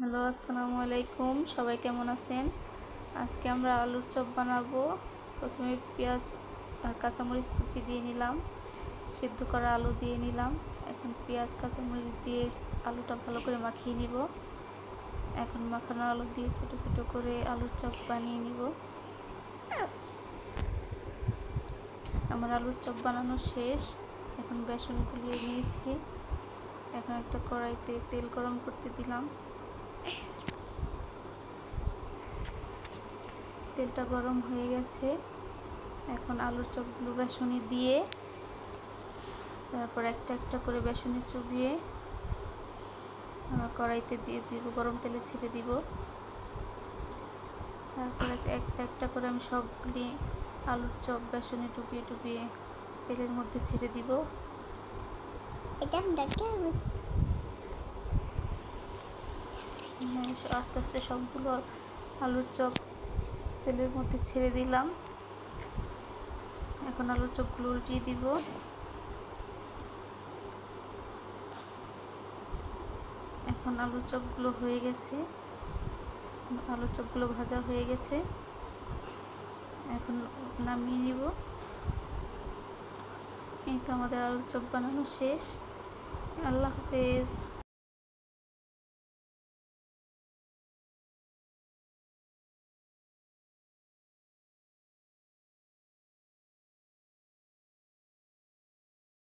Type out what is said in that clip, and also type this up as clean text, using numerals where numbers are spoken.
Hello, আসসালামু আলাইকুম। সবাই কেমন আছেন? আজকে আমরা আলুর চপ বানাবো। প্রথমে পেঁয়াজ আর কাঁচামরিচ কুচি দিয়ে নিলাম, সিদ্ধ করা আলু দিয়ে নিলাম। এখন পেঁয়াজ কাঁচামরিচ দিয়ে আলুটা ভালো করে মাখিয়ে নিব। এখন মাখানো আলু দিয়ে ছোট ছোট করে আলুর চপ বানিয়ে নিব। আমার আলুর চপ বানানো শেষ। এখন বেসন গুলিয়ে নিয়েছি। এখন একটা কড়াইতে তেল গরম করতে দিলাম। তেলটা গরম হয়ে গেছে। এখন আলুর চপগুলো বেসনে দিয়ে তারপর একটা একটা করে বেসনে চুবিয়ে কড়াইতে দিয়ে দিব, গরম তেলে ছেড়ে দিব। তারপর একটা একটা করে আমি সবগুলি আলুর চপ বেসনে ডুবিয়ে ডুবিয়ে তেলের মধ্যে ছেড়ে দিব। আস্তে আস্তে সবগুলো আলুর চপ তেলের মধ্যে ছেড়ে দিলাম। এখন আলুর চপগুলো উল্টিয়ে দিব। এখন আলুর চপগুলো হয়ে গেছে, আলুর চপগুলো ভাজা হয়ে গেছে। এখন নামিয়ে নিব। এই তো আমাদের আলুর চপ বানানো শেষ। আল্লাহ হাফেজ।